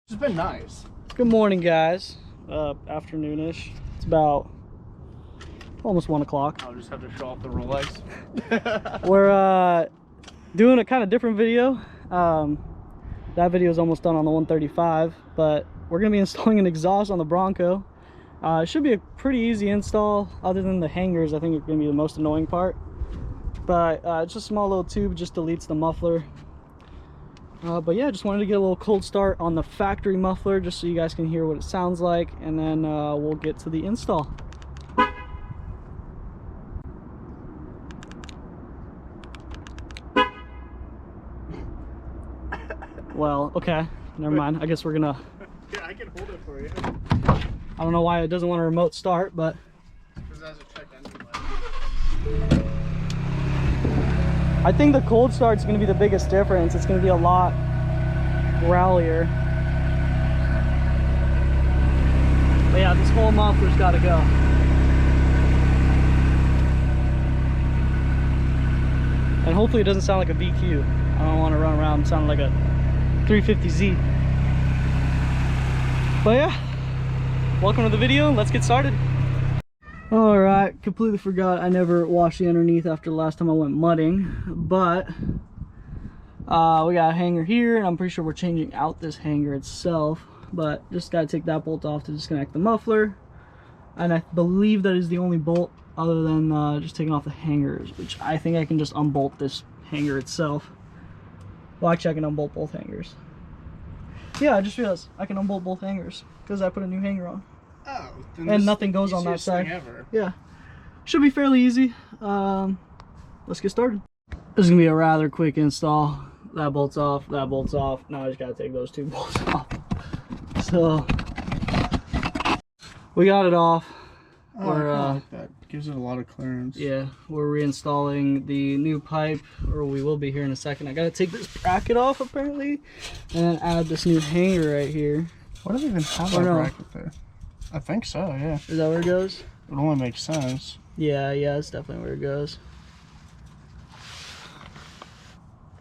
It's been nice. Good morning, guys. Afternoonish. It's about almost 1 o'clock. I'll just have to show off the Rolex. We're doing a kind of different video. That video is almost done on the 135, but we're gonna be installing an exhaust on the Bronco. It should be a pretty easy install, other than the hangers. I think it's gonna be the most annoying part. But it's just a small little tube, just deletes the muffler. But yeah, just wanted to get a little cold start on the factory muffler, just so you guys can hear what it sounds like, and then we'll get to the install. Well, okay, never mind. I guess we're gonna... Yeah, I can hold it for you. I don't know why it doesn't want a remote start, but... Because that's a check engine light. I think the cold start's gonna be the biggest difference. It's gonna be a lot rallier. But yeah, this whole muffler's gotta go. And hopefully it doesn't sound like a VQ. I don't want to run around sounding like a 350Z. But yeah, welcome to the video. Let's get started. All right, completely forgot I never washed the underneath after the last time I went mudding, but we got a hanger here, and I'm pretty sure we're changing out this hanger itself, but just got to take that bolt off to disconnect the muffler. And I believe that is the only bolt other than just taking off the hangers, which I think I can just unbolt this hanger itself. Well, actually I can unbolt both hangers. Yeah, I just realized I can unbolt both hangers because I put a new hanger on. Oh, and nothing goes on that side. Ever. Yeah, should be fairly easy. Let's get started. This is gonna be a rather quick install. That bolt's off, that bolt's off. Now I just gotta take those two bolts off. So we got it off. Oh, I like that. Gives it a lot of clearance. Yeah, we're reinstalling the new pipe, or we will be here in a second. I gotta take this bracket off apparently, and then add this new hanger right here. Why do they even have that bracket there? I think so, yeah. Is that where it goes? It only makes sense. Yeah, that's definitely where it goes.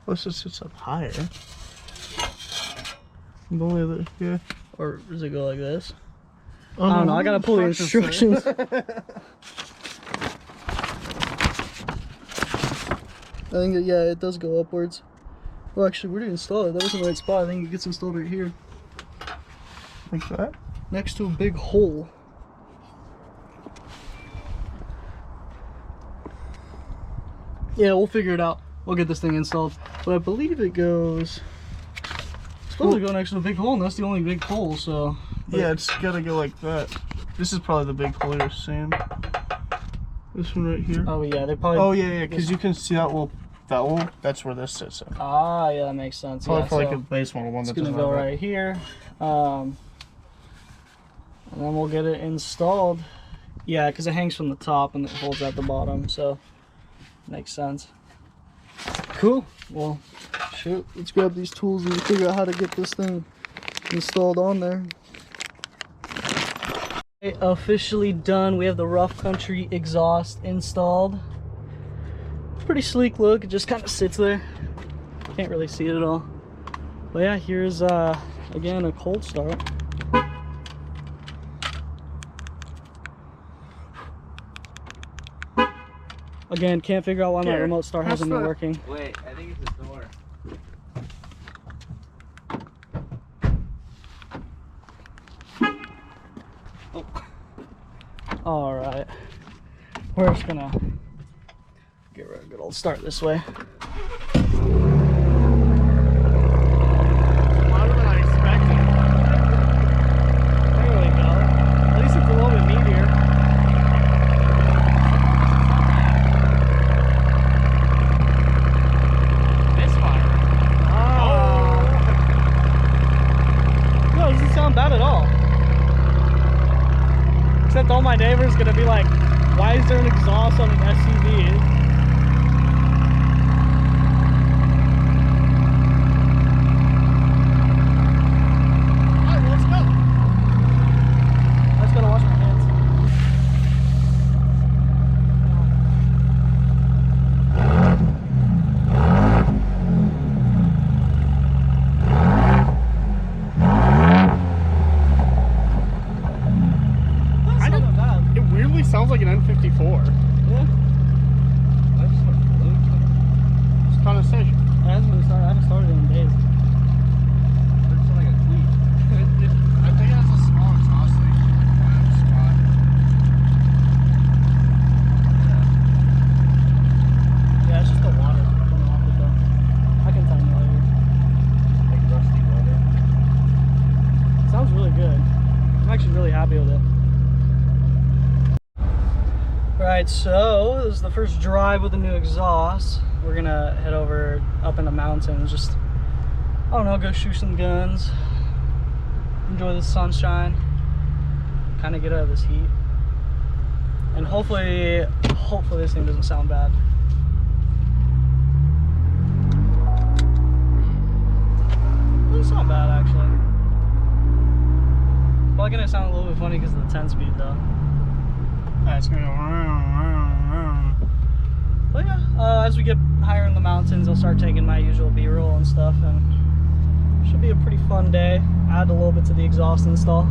Plus it sits up higher. Yeah. Or does it go like this? Oh, I don't know, I gotta pull the instructions. I think, yeah, it does go upwards. Well, actually, where did it install it? That wasn't the right spot. I think it gets installed right here. Like that? Next to a big hole. Yeah, we'll figure it out. We'll get this thing installed. But I believe it goes... It's supposed to go next to a big hole, and that's the only big hole, so... Yeah, it's gotta go like that. This is probably the big hole you're seeing. This one right here. Oh yeah, they probably... Oh yeah, because you can see that little... that's where this sits in. Ah, yeah, that makes sense. Probably yeah, for like a base model one. It's gonna go right here. And then we'll get it installed. Yeah, because it hangs from the top and it holds at the bottom, so makes sense. Cool. Well, shoot, let's grab these tools and figure out how to get this thing installed on there. Okay, officially done. We have the Rough Country exhaust installed. Pretty sleek look. It just kind of sits there. Can't really see it at all. But yeah, here's again a cold start. Again, can't figure out why my remote start hasn't been working. Wait, I think it's a door. Oh. Alright. We're just gonna give her a good old start this way. All my neighbors gonna be like, why is there an exhaust on an SUV? like an N54. Yeah. It's condensation. I haven't started in days. Looks like a tweet. I think it has a small exhaust leak. Yeah, it's just the water coming off it though. I can tell you later. Like rusty water. Sounds really good. I'm actually really happy with it. Alright, so this is the first drive with the new exhaust. We're gonna head over up in the mountains, just, I don't know, go shoot some guns, enjoy the sunshine, kind of get out of this heat, and hopefully this thing doesn't sound bad. It doesn't sound bad actually. Probably gonna sound a little bit funny because of the 10 speed though. It's gonna go. But yeah, as we get higher in the mountains, I'll start taking my usual B-roll and stuff, and it should be a pretty fun day. Add a little bit to the exhaust install.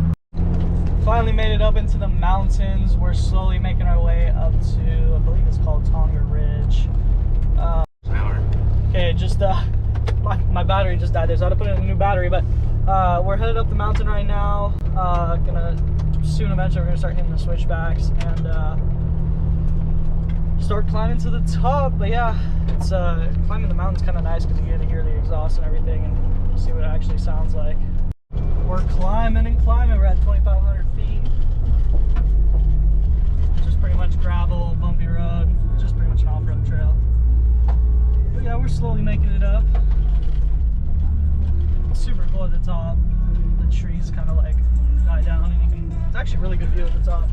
Finally made it up into the mountains. We're slowly making our way up to, I believe it's called Tonga Ridge. Okay, just my battery just died there, so I had to put in a new battery. But we're headed up the mountain right now. Eventually we're gonna start hitting the switchbacks and start climbing to the top. But yeah, it's climbing the mountain's kind of nice because you get to hear the exhaust and everything and see what it actually sounds like. We're climbing and climbing. We're at 2,500 feet. Just pretty much gravel, bumpy road, just pretty much an off-road trail. But yeah, we're slowly making it up. It's super cool at the top. The trees kind of like die down, and you can. It's actually a really good view at the top.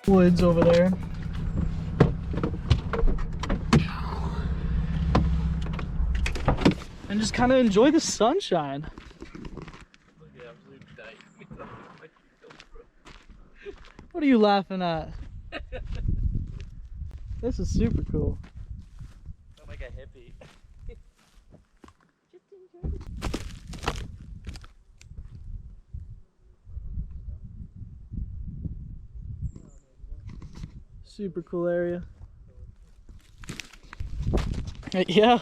Woods over there. And just kind of enjoy the sunshine. What are you laughing at? This is super cool. I'm like a hippie. Super cool area. Yeah,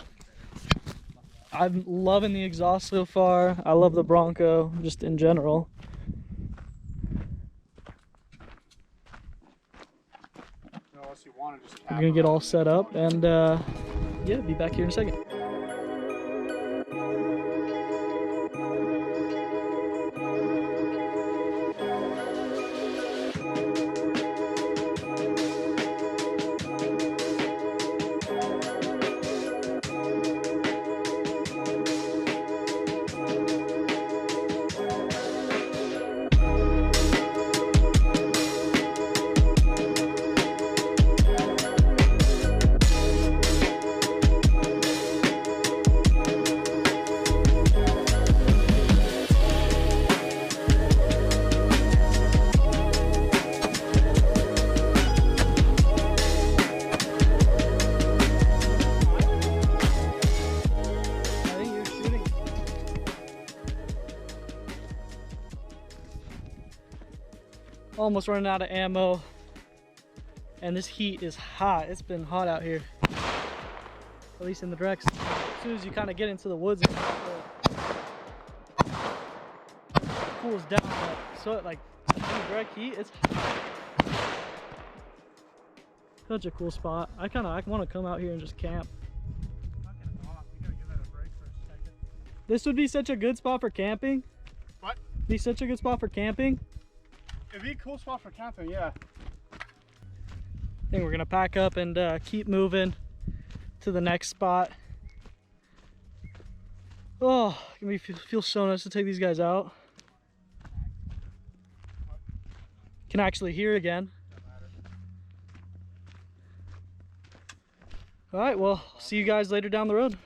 I'm loving the exhaust so far. I love the Bronco just in general. We're gonna get all set up and yeah, be back here in a second. Almost running out of ammo, and this heat is hot. It's been hot out here, at least in the directs. As soon as you kind of get into the woods, it cools down. But so like in the direct heat, it's hot. Such a cool spot. I want to come out here and just camp. This would be such a good spot for camping. What? Be such a good spot for camping. It'd be a cool spot for camping, yeah. I think we're gonna pack up and keep moving to the next spot. Oh, it can feel so nice to take these guys out. Can actually hear again. All right, well, see you guys later down the road.